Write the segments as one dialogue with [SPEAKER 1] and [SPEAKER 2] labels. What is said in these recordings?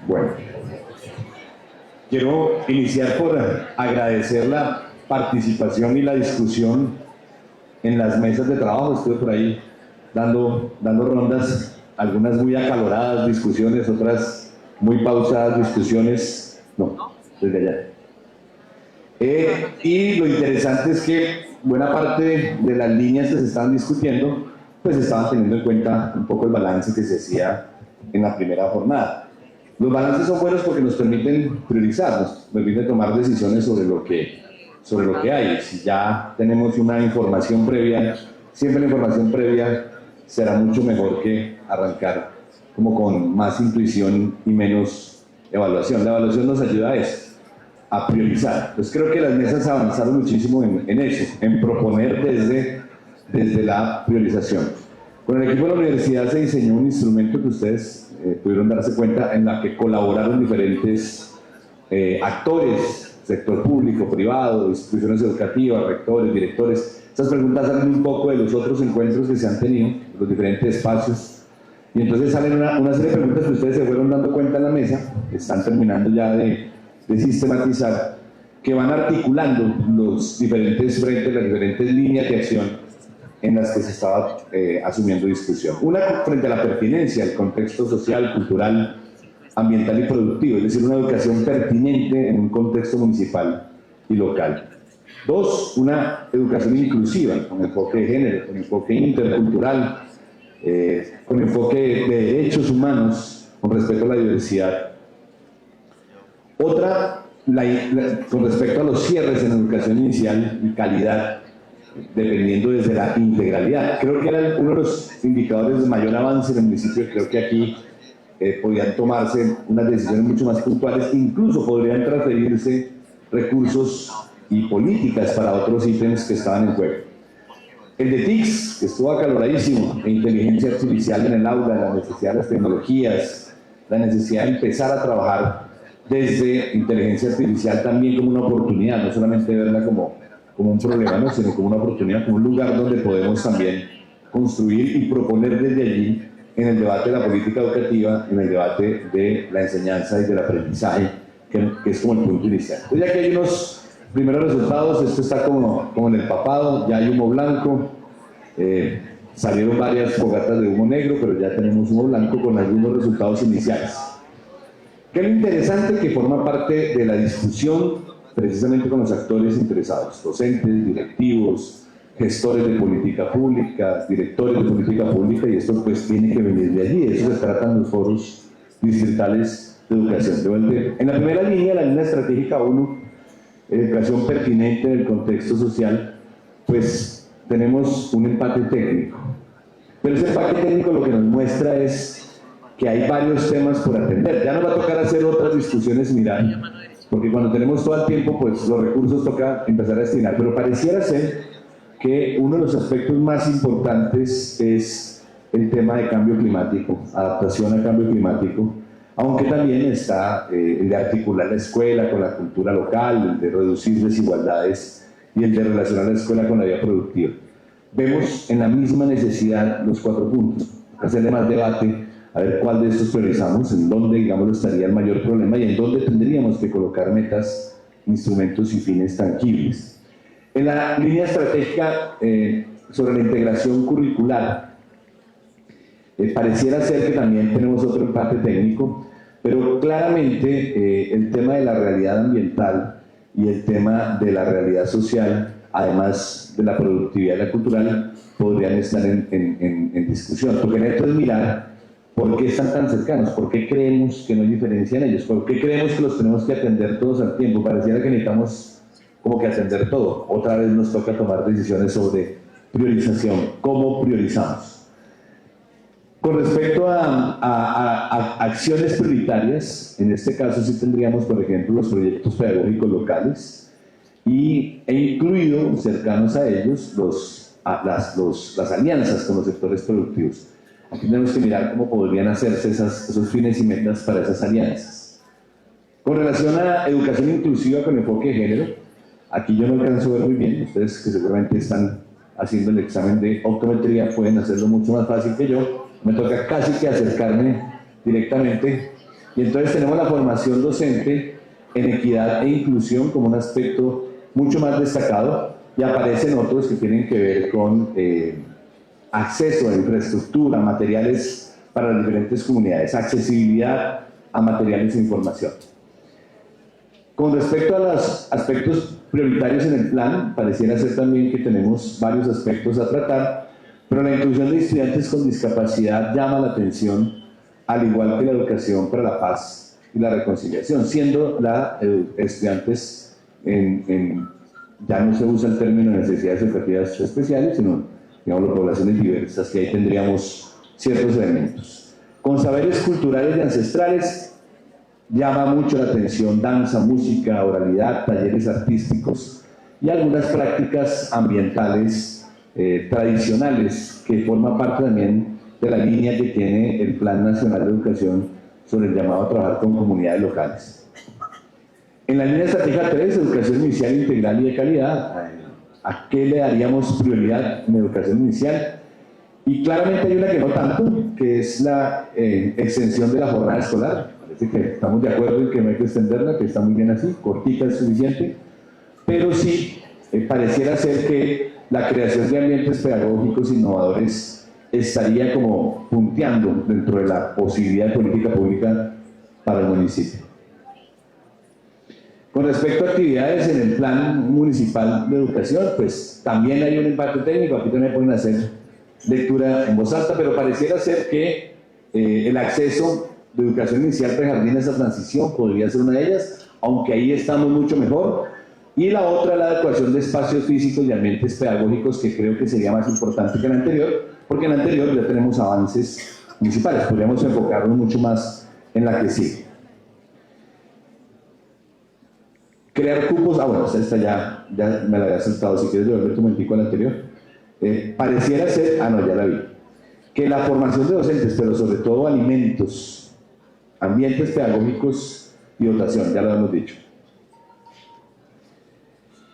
[SPEAKER 1] Bueno, quiero iniciar por agradecer la participación y la discusión en las mesas de trabajo. Estuve por ahí dando rondas, algunas muy acaloradas discusiones, otras muy pausadas discusiones, no, desde allá. Y lo interesante es que buena parte de las líneas que se estaban discutiendo, pues estaban teniendo en cuenta un poco el balance que se hacía en la primera jornada. Los balances son buenos porque nos permiten priorizar, nos permiten tomar decisiones sobre lo que hay. Si ya tenemos una información previa, siempre la información previa será mucho mejor que arrancar como con más intuición y menos evaluación. La evaluación nos ayuda a eso, a priorizar. Pues creo que las mesas avanzaron muchísimo en eso, en proponer desde la priorización. Con el equipo de la universidad se diseñó un instrumento que ustedes pudieron darse cuenta, en la que colaboraron diferentes actores, sector público, privado, instituciones educativas, rectores, directores. Estas preguntas salen un poco de los otros encuentros que se han tenido, los diferentes espacios, y entonces salen una serie de preguntas que ustedes se fueron dando cuenta en la mesa, están terminando ya de sistematizar, que van articulando los diferentes frentes, las diferentes líneas de acción en las que se estaba asumiendo discusión. Una frente a la pertinencia, el contexto social, cultural, ambiental y productivo, es decir, una educación pertinente en un contexto municipal y local. Dos, una educación inclusiva, con enfoque de género, con enfoque intercultural, con enfoque de derechos humanos, con respecto a la diversidad. Otra, con respecto a los cierres en educación inicial y calidad, dependiendo desde la integralidad. Creo que era uno de los indicadores de mayor avance en el municipio. Creo que aquí podían tomarse unas decisiones mucho más puntuales, incluso podrían transferirse recursos y políticas para otros ítems que estaban en juego. El de TICS, que estuvo acaloradísimo, e inteligencia artificial en el aula, la necesidad de las tecnologías, la necesidad de empezar a trabajar desde inteligencia artificial también como una oportunidad, no solamente verla como un problema, ¿no?, sino como una oportunidad, como un lugar donde podemos también construir y proponer desde allí, en el debate de la política educativa, en el debate de la enseñanza y del aprendizaje, que es como el punto inicial. Entonces, ya que hay unos primeros resultados, esto está como en el papado, ya hay humo blanco, salieron varias fogatas de humo negro, pero ya tenemos humo blanco con algunos resultados iniciales. ¿Qué es lo interesante? Que forma parte de la discusión precisamente con los actores interesados, docentes, directivos, gestores de política pública, directores de política pública, y esto pues tiene que venir de allí. Eso se trata en los foros distritales de educación. En la primera línea, la línea estratégica 1, educación pertinente en el contexto social, pues tenemos un empate técnico. Pero ese empate técnico lo que nos muestra es que hay varios temas por atender. Ya nos va a tocar hacer otras discusiones similares, porque cuando tenemos todo el tiempo, pues los recursos toca empezar a destinar. Pero pareciera ser que uno de los aspectos más importantes es el tema de cambio climático, adaptación al cambio climático, aunque también está el de articular la escuela con la cultura local, el de reducir desigualdades y el de relacionar la escuela con la vida productiva. Vemos en la misma necesidad los 4 puntos, hacerle más debate, a ver cuál de estos priorizamos, en dónde, digamos, estaría el mayor problema y en dónde tendríamos que colocar metas, instrumentos y fines tangibles. En la línea estratégica sobre la integración curricular, pareciera ser que también tenemos otro empate técnico, pero claramente el tema de la realidad ambiental y el tema de la realidad social, además de la productividad y la cultural, podrían estar en discusión. Porque en esto es mirar por qué están tan cercanos, por qué creemos que no hay diferencia en ellos, por qué creemos que los tenemos que atender todos al tiempo. Pareciera que necesitamos como que atender todo. Otra vez nos toca tomar decisiones sobre priorización, cómo priorizamos. Con respecto a acciones prioritarias, en este caso sí tendríamos, por ejemplo, los proyectos pedagógicos locales e incluido, cercanos a ellos, las alianzas con los sectores productivos. Aquí tenemos que mirar cómo podrían hacerse esos fines y metas para esas alianzas. Con relación a educación inclusiva con enfoque de género, aquí yo no alcanzo a ver muy bien, ustedes que seguramente están haciendo el examen de optometría pueden hacerlo mucho más fácil que yo. Me toca casi que acercarme directamente Y entonces tenemos la formación docente en equidad e inclusión como un aspecto mucho más destacado, y aparecen otros que tienen que ver con acceso a infraestructura, materiales para las diferentes comunidades, accesibilidad a materiales e información. Con respecto a los aspectos prioritarios en el plan, pareciera ser también que tenemos varios aspectos a tratar, pero la inclusión de estudiantes con discapacidad llama la atención, al igual que la educación para la paz y la reconciliación, siendo estudiantes ya no se usa el término de necesidades educativas especiales, sino, digamos, poblaciones diversas, que ahí tendríamos ciertos elementos. Con saberes culturales y ancestrales, llama mucho la atención danza, música, oralidad, talleres artísticos y algunas prácticas ambientales tradicionales, que forman parte también de la línea que tiene el Plan Nacional de Educación sobre el llamado a trabajar con comunidades locales. En la línea estratégica 3, educación inicial integral y de calidad, ¿a qué le daríamos prioridad en educación inicial? Y claramente hay una que no tanto, que es la extensión de la jornada escolar. Parece que estamos de acuerdo en que no hay que extenderla, que está muy bien así, cortita es suficiente, pero sí pareciera ser que la creación de ambientes pedagógicos innovadores estaría como punteando dentro de la posibilidad de política pública para el municipio. Con respecto a actividades en el Plan Municipal de Educación, pues también hay un impacto técnico, aquí también pueden hacer lectura en voz alta, pero pareciera ser que el acceso de educación inicial prejardín a esa transición podría ser una de ellas, aunque ahí estamos mucho mejor. Y la otra, la adecuación de espacios físicos y ambientes pedagógicos, que creo que sería más importante que la anterior, porque en la anterior ya tenemos avances municipales, podríamos enfocarnos mucho más en la que sigue. Crear cupos, bueno, esta ya me la había saltado, si quieres devolver tu momentico al anterior. Pareciera ser, no, ya la vi, que la formación de docentes, pero sobre todo alimentos, ambientes pedagógicos y dotación, ya lo hemos dicho.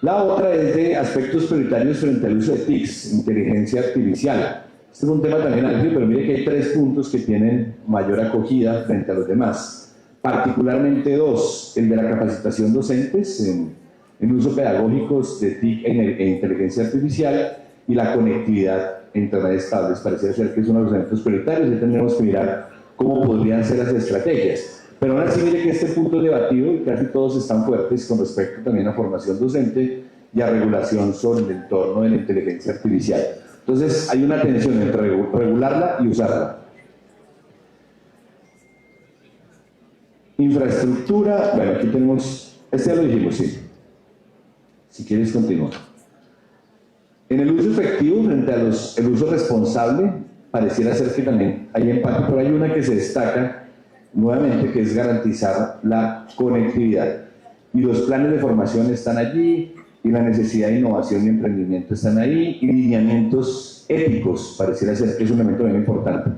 [SPEAKER 1] La otra es de aspectos prioritarios frente al uso de TICs, inteligencia artificial. Este es un tema también amplio, pero mire que hay 3 puntos que tienen mayor acogida frente a los demás. Particularmente 2, el de la capacitación docentes en uso pedagógicos de TIC e inteligencia artificial, y la conectividad entre redes estables. Parece ser que es uno de los elementos prioritarios, y tendremos que mirar cómo podrían ser las estrategias. Pero ahora sí, mire que este punto es debatido y casi todos están fuertes con respecto también a formación docente y a regulación sobre el entorno de la inteligencia artificial. Entonces hay una tensión entre regularla y usarla. Infraestructura, bueno, aquí tenemos, este ya lo dijimos, sí. Si quieres, continúa. En el uso efectivo frente a el uso responsable, pareciera ser que también hay empate, pero hay una que se destaca nuevamente, que es garantizar la conectividad. Y los planes de formación están allí, y la necesidad de innovación y emprendimiento están ahí, y lineamientos éticos, pareciera ser que es un elemento bien importante.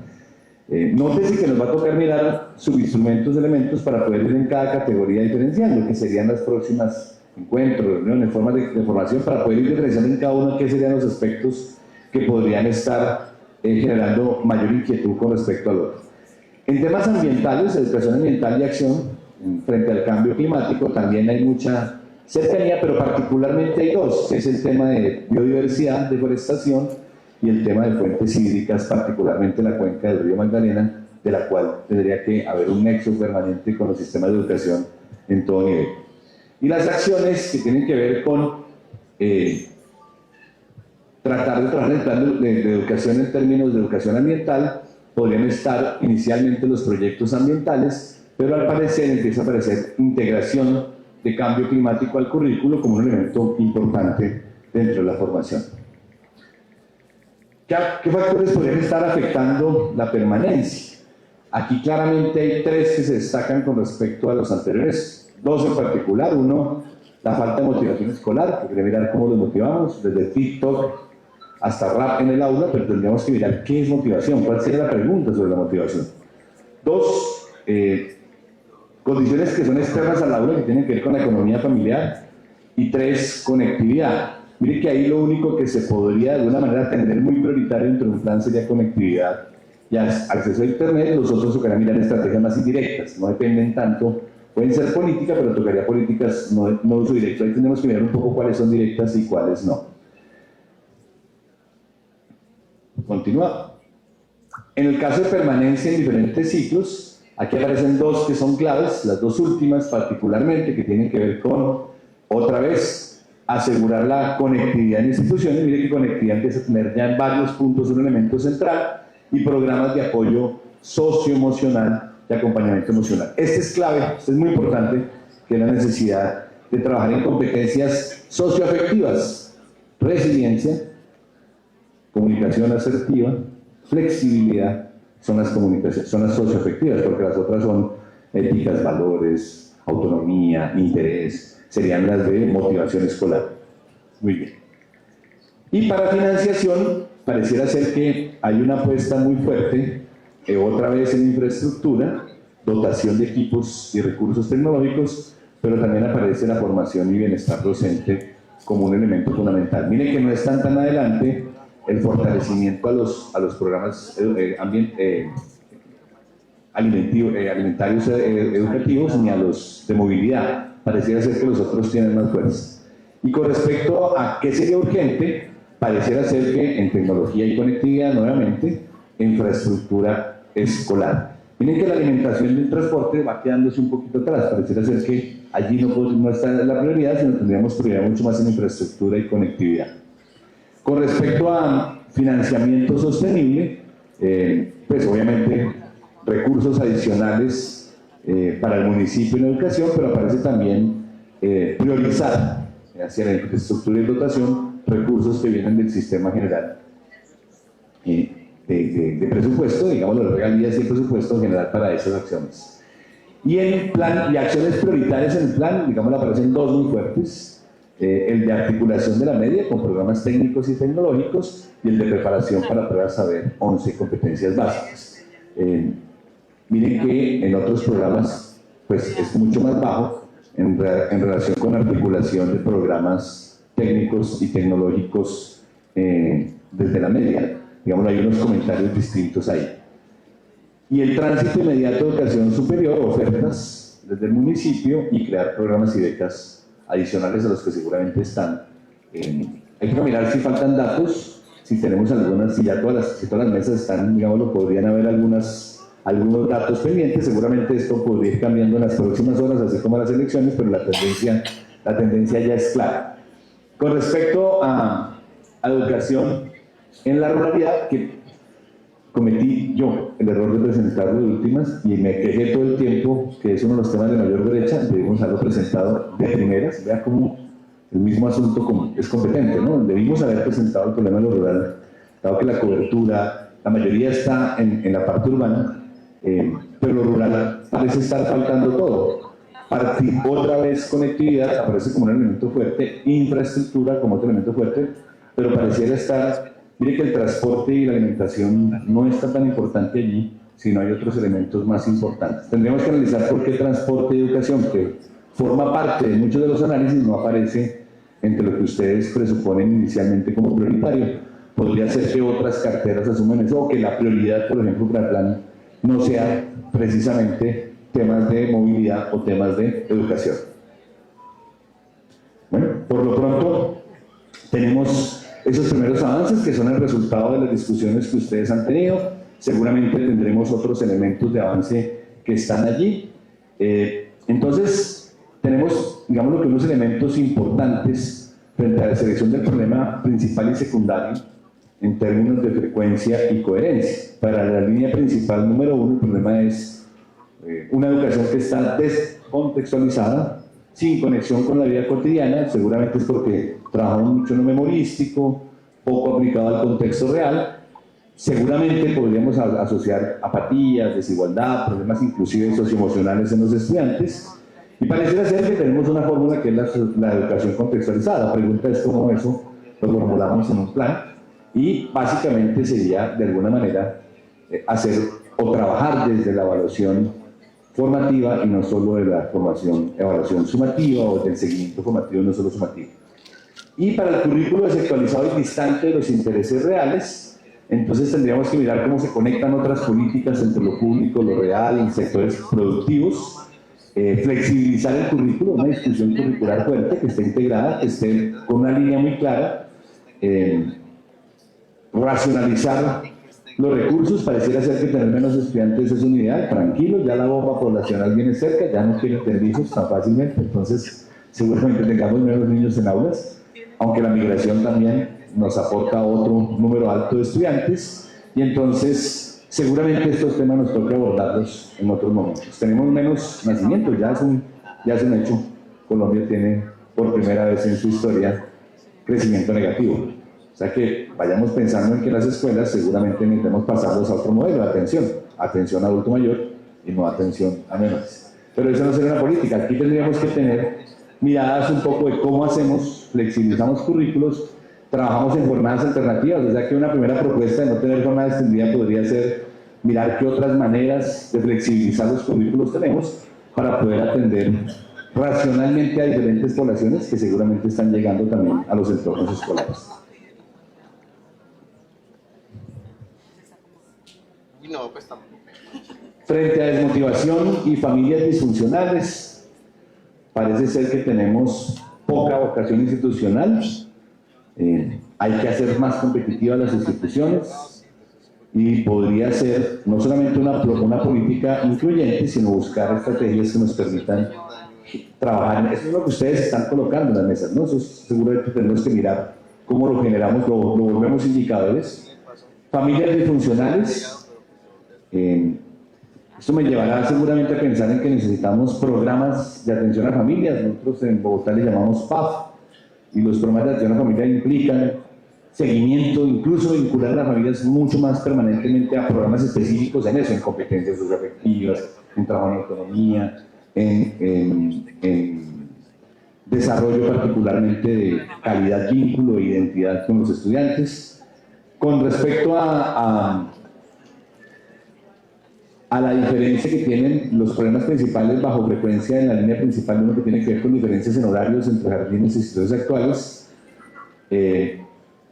[SPEAKER 1] Nótese que nos va a tocar mirar subinstrumentos, elementos para poder ir en cada categoría diferenciando, que serían las próximas encuentros, reuniones, formas de formación, para poder ir diferenciando en cada uno qué serían los aspectos que podrían estar generando mayor inquietud con respecto al otro. En temas ambientales, educación ambiental y acción frente al cambio climático, también hay mucha cercanía, pero particularmente hay 2, que es el tema de biodiversidad, deforestación, y el tema de fuentes hídricas, particularmente la cuenca del río Magdalena, de la cual tendría que haber un nexo permanente con los sistemas de educación en todo nivel. Y las acciones que tienen que ver con tratar de trabajar en el plan de educación en términos de educación ambiental, podrían estar inicialmente los proyectos ambientales, pero al parecer empieza a aparecer integración de cambio climático al currículo como un elemento importante dentro de la formación. ¿Qué factores podrían estar afectando la permanencia? Aquí claramente hay 3 que se destacan con respecto a los anteriores, 2 en particular. Uno, la falta de motivación escolar, que quería mirar cómo los motivamos, desde TikTok hasta rap en el aula, pero tendríamos que mirar qué es motivación, cuál sería la pregunta sobre la motivación. 2, condiciones que son externas al aula, que tienen que ver con la economía familiar. Y 3, conectividad. Mire que ahí lo único que se podría de alguna manera tener muy prioritario dentro de un plan sería conectividad y acceso a Internet. Los otros tocarán mirar estrategias más indirectas, no dependen tanto, pueden ser políticas, pero tocaría políticas no uso directo. Ahí tenemos que mirar un poco cuáles son directas y cuáles no. Continúa. En el caso de permanencia en diferentes ciclos, aquí aparecen dos que son claves, las dos últimas particularmente, que tienen que ver con, otra vez, asegurar la conectividad en instituciones. Mire que conectividad empieza a tener ya en varios puntos un elemento central, y programas de apoyo socioemocional, de acompañamiento emocional. Este es clave, este es muy importante, que es la necesidad de trabajar en competencias socioafectivas, resiliencia, comunicación asertiva, flexibilidad, son las socioafectivas, porque las otras son éticas, valores, autonomía, interés, serían las de motivación escolar. Muy bien. Y para financiación, pareciera ser que hay una apuesta muy fuerte, otra vez en infraestructura, dotación de equipos y recursos tecnológicos, pero también aparece la formación y bienestar docente como un elemento fundamental. Miren que no están tan adelante el fortalecimiento a los programas alimentarios educativos ni a los de movilidad. Pareciera ser que los otros tienen más fuerza. Y con respecto a qué sería urgente, pareciera ser que en tecnología y conectividad, nuevamente, infraestructura escolar. Miren que la alimentación del transporte va quedándose un poquito atrás. Pareciera ser que allí no está la prioridad, sino tendríamos prioridad mucho más en infraestructura y conectividad. Con respecto a financiamiento sostenible, pues obviamente recursos adicionales para el municipio en educación, pero aparece también priorizar hacia la infraestructura y dotación recursos que vienen del sistema general de presupuesto, digamos, las regalías y el presupuesto general para esas acciones. Y en plan, y acciones prioritarias en el plan, digamos, aparecen dos muy fuertes. El de articulación de la media con programas técnicos y tecnológicos, y el de preparación para pruebas saber 11 competencias básicas. Miren que en otros programas pues es mucho más bajo en relación con articulación de programas técnicos y tecnológicos desde la media. Digamos, hay unos comentarios distintos ahí. Y el tránsito inmediato de educación superior, ofertas desde el municipio y crear programas y becas adicionales a los que seguramente están. Hay que mirar si faltan datos, si tenemos algunas, si ya todas las mesas están, digamos, podrían haber algunos datos pendientes. Seguramente esto podría ir cambiando en las próximas horas, así como las elecciones, pero la tendencia ya es clara. Con respecto a educación en la ruralidad, que cometí yo el error de presentarlo de últimas y me quejé todo el tiempo que es uno de los temas de mayor derecha, debimos haberlo presentado de primeras. Vea cómo el mismo asunto es competente, ¿no? Debimos haber presentado el problema de lo rural, dado que la cobertura, la mayoría está en la parte urbana, pero lo rural parece estar faltando todo. Partir otra vez conectividad aparece como un elemento fuerte, infraestructura como otro elemento fuerte, pero pareciera estar. Mire que el transporte y la alimentación no está tan importante allí, sino hay otros elementos más importantes. Tendríamos que analizar por qué transporte y educación, que forma parte de muchos de los análisis, no aparece entre lo que ustedes presuponen inicialmente como prioritario. Podría ser que otras carteras asumen eso, o que la prioridad, por ejemplo, para el plan no sea precisamente temas de movilidad o temas de educación. Bueno, por lo pronto tenemos esos primeros avances que son el resultado de las discusiones que ustedes han tenido. Seguramente tendremos otros elementos de avance que están allí. Entonces, tenemos, digamos, unos elementos importantes frente a la selección del problema principal y secundario en términos de frecuencia y coherencia. Para la línea principal número 1, el problema es una educación que está descontextualizada, sin conexión con la vida cotidiana. Seguramente es porque trabajamos mucho en lo memorístico, poco aplicado al contexto real. Seguramente podríamos asociar apatías, desigualdad, problemas inclusive socioemocionales en los estudiantes, y pareciera ser que tenemos una fórmula que es la educación contextualizada. La pregunta es cómo eso lo formulamos en un plan, y básicamente sería de alguna manera hacer o trabajar desde la evaluación formativa y no solo de la evaluación sumativa, o del seguimiento formativo no solo sumativo. Y para el currículo desactualizado y distante de los intereses reales, Entonces tendríamos que mirar cómo se conectan otras políticas entre lo público, lo real, y sectores productivos, flexibilizar el currículo, una discusión curricular fuerte, que esté integrada, que esté con una línea muy clara, racionalizar los recursos. Pareciera ser que tener menos estudiantes es un ideal, tranquilo, ya la bomba poblacional viene cerca, ya no quieren tener hijos tan fácilmente, entonces seguramente tengamos menos niños en aulas, aunque la migración también nos aporta otro número alto de estudiantes, y entonces seguramente estos temas nos toca abordarlos en otros momentos. Tenemos menos nacimientos, ya es un hecho. Colombia tiene por primera vez en su historia crecimiento negativo. O sea que vayamos pensando en que las escuelas seguramente necesitamos pasarlos a otro modelo de atención a adulto mayor y no atención a menores. Pero eso no sería una política. Aquí tendríamos que tener miradas un poco de cómo hacemos, flexibilizamos currículos, trabajamos en jornadas alternativas. O sea que una primera propuesta de no tener jornada extendida podría ser mirar qué otras maneras de flexibilizar los currículos tenemos para poder atender racionalmente a diferentes poblaciones que seguramente están llegando también a los entornos escolares.
[SPEAKER 2] No, pues tampoco.
[SPEAKER 1] Frente a desmotivación y familias disfuncionales, parece ser que tenemos poca vocación institucional. Hay que hacer más competitivas las instituciones y podría ser no solamente una política incluyente, sino buscar estrategias que nos permitan trabajar. Eso es lo que ustedes están colocando en las mesas, ¿no? Eso seguramente tenemos que mirar cómo lo generamos, lo volvemos indicadores. Familias disfuncionales. Esto me llevará seguramente a pensar en que necesitamos programas de atención a familias. Nosotros en Bogotá le llamamos PAF, y los programas de atención a familia implican seguimiento, incluso vincular a las familias mucho más permanentemente a programas específicos en eso, en competencias socioafectivas, en trabajo en autonomía, en desarrollo particularmente de calidad, vínculo e identidad con los estudiantes. Con respecto a la diferencia que tienen los problemas principales bajo frecuencia en la línea principal, uno que tiene que ver con diferencias en horarios entre jardines y institutos actuales,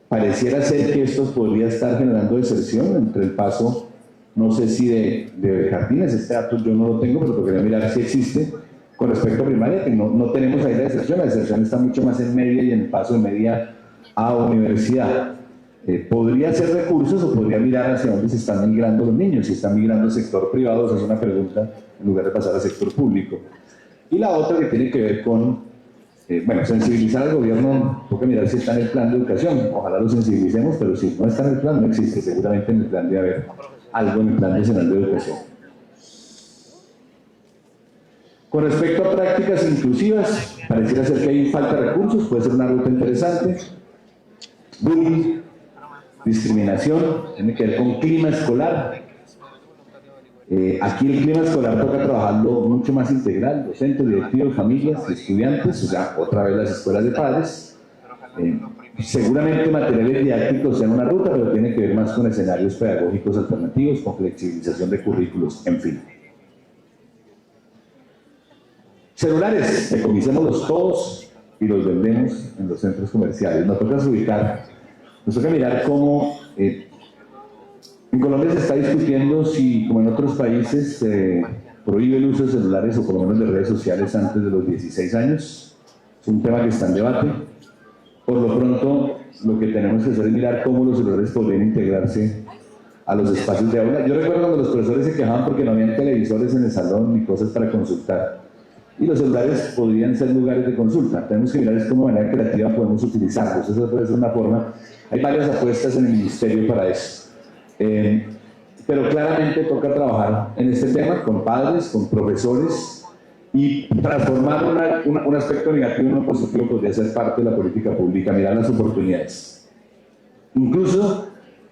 [SPEAKER 1] pareciera ser que esto podría estar generando deserción entre el paso, no sé si de jardines, este dato yo no lo tengo, pero quería mirar si existe, con respecto a primaria, que no tenemos ahí la deserción está mucho más en media y en el paso de media a universidad. ¿Podría ser recursos o podría mirar hacia dónde se están migrando los niños? Si están migrando al sector privado, esa es una pregunta, en lugar de pasar al sector público. Y la otra que tiene que ver con, sensibilizar al gobierno, toca mirar si está en el plan de educación, ojalá lo sensibilicemos, pero si no está en el plan, no existe, seguramente en el plan de haber algo en el plan nacional de educación. Con respecto a prácticas inclusivas, pareciera ser que hay falta de recursos, puede ser una ruta interesante. Bullying, discriminación, tiene que ver con clima escolar. Aquí el clima escolar toca trabajarlo mucho más integral, docentes, directivos, familias, estudiantes, o sea, otra vez las escuelas de padres. Seguramente materiales didácticos sean una ruta, pero tiene que ver más con escenarios pedagógicos alternativos, con flexibilización de currículos, en fin. Celulares, decomisémoslos todos y los vendemos en los centros comerciales. Nos toca mirar cómo en Colombia se está discutiendo si, como en otros países, se prohíbe el uso de celulares o por lo menos de redes sociales antes de los 16 años. Es un tema que está en debate. Por lo pronto, lo que tenemos que hacer es mirar cómo los celulares podrían integrarse a los espacios de aula. Yo recuerdo cuando los profesores se quejaban porque no habían televisores en el salón ni cosas para consultar. Y los celulares podrían ser lugares de consulta. Tenemos que mirar cómo de manera creativa podemos utilizarlos. Esa puede ser una forma. Hay varias apuestas en el ministerio para eso. Pero claramente toca trabajar en este tema con padres, con profesores, y transformar un aspecto negativo en uno positivo podría ser parte de la política pública, mirar las oportunidades. Incluso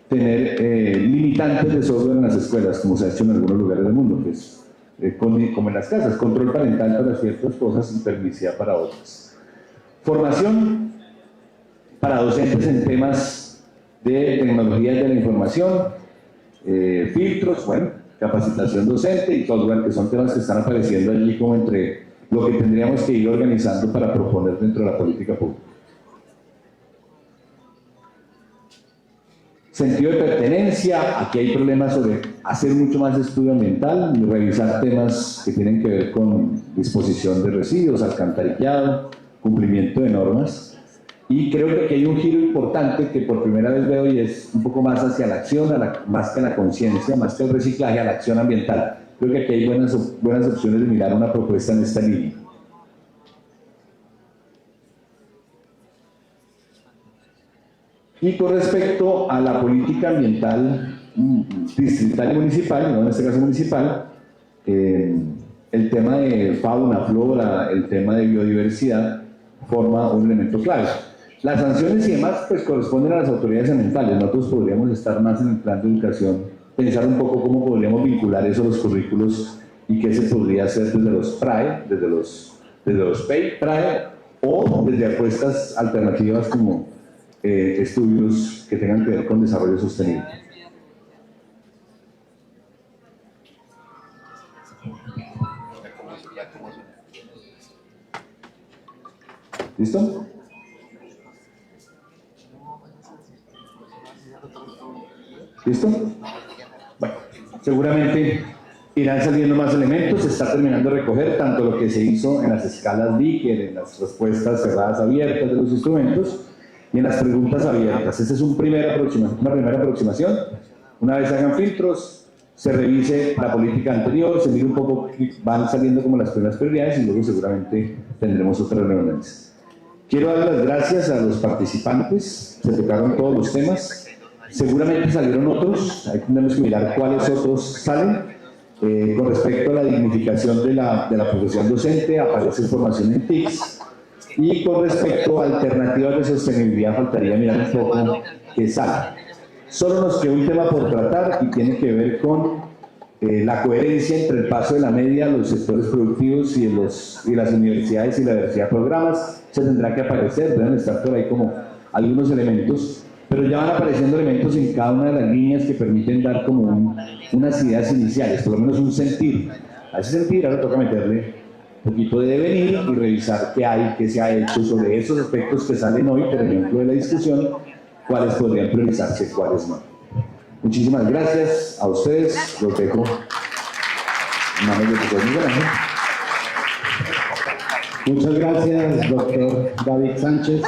[SPEAKER 1] tener limitantes de software en las escuelas, como se ha hecho en algunos lugares del mundo, que es como en las casas, control parental para ciertas cosas y permisividad para otras. Formación para docentes en temas de tecnologías de la información, filtros, capacitación docente y software, que son temas que están apareciendo allí como entre lo que tendríamos que ir organizando para proponer dentro de la política pública. Sentido de pertenencia, aquí hay problemas sobre hacer mucho más estudio ambiental, revisar temas que tienen que ver con disposición de residuos, alcantarillado, cumplimiento de normas. Y creo que aquí hay un giro importante que por primera vez veo y es un poco más hacia la acción, más que la conciencia, más que el reciclaje, a la acción ambiental. Creo que aquí hay buenas opciones de mirar una propuesta en esta línea. Y con respecto a la política ambiental distrital y municipal, no en este caso municipal, el tema de fauna, flora, el tema de biodiversidad forma un elemento clave. Las sanciones y demás pues corresponden a las autoridades ambientales. Nosotros podríamos estar más en el plan de educación, pensar un poco cómo podríamos vincular eso a los currículos y qué se podría hacer desde los PRAE, desde los PRAE, o desde apuestas alternativas como estudios que tengan que ver con desarrollo sostenible. ¿Listo? ¿Listo? Bueno, seguramente irán saliendo más elementos, se está terminando de recoger tanto lo que se hizo en las escalas Likert, en las respuestas cerradas abiertas de los instrumentos y en las preguntas abiertas. Esta es una primera aproximación. Una vez hagan filtros, se revise la política anterior, se mire un poco, van saliendo como las primeras prioridades y luego seguramente tendremos otras reuniones. Quiero dar las gracias a los participantes, se tocaron todos los temas, seguramente salieron otros, ahí tenemos que mirar cuáles otros salen. Con respecto a la dignificación de la profesión docente, aparece información en TICS, y con respecto a alternativas de sostenibilidad faltaría mirar un poco qué sale. Solo nos queda un tema por tratar y tiene que ver con la coherencia entre el paso de la media, los sectores productivos y las universidades y la diversidad de programas. Se tendrá que aparecer, deben estar por ahí como algunos elementos, pero ya van apareciendo elementos en cada una de las líneas que permiten dar como unas ideas iniciales, por lo menos un sentir. A ese sentir ahora toca meterle un poquito de devenir y revisar qué hay, qué se ha hecho sobre esos aspectos que salen hoy, por ejemplo, de la discusión, cuáles podrían priorizarse, cuáles no. Muchísimas gracias a ustedes, los dejo en manos del profesor Miguel Ángel.
[SPEAKER 2] Muchas gracias, doctor David Sánchez.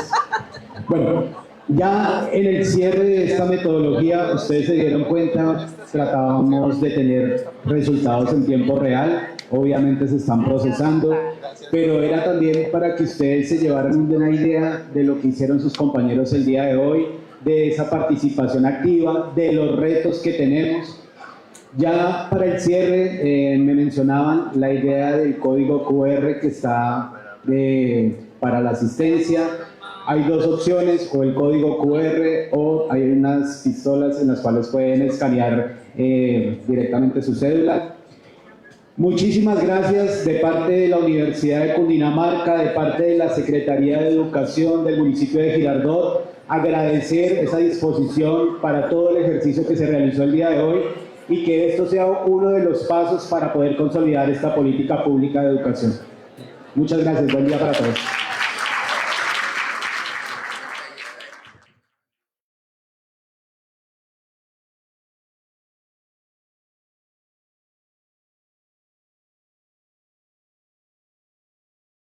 [SPEAKER 2] Bueno, ya en el cierre de esta metodología, ustedes se dieron cuenta, tratábamos de tener resultados en tiempo real, obviamente se están procesando, pero era también para que ustedes se llevaran una idea de lo que hicieron sus compañeros el día de hoy, de esa participación activa, de los retos que tenemos. Ya para el cierre me mencionaban la idea del código QR que está para la asistencia. Hay dos opciones, o el código QR o hay unas pistolas en las cuales pueden escanear directamente su cédula. Muchísimas gracias de parte de la Universidad de Cundinamarca, de parte de la Secretaría de Educación del municipio de Girardot. Agradecer esa disposición para todo el ejercicio que se realizó el día de hoy y que esto sea uno de los pasos para poder consolidar esta política pública de educación. Muchas gracias, buen día para todos.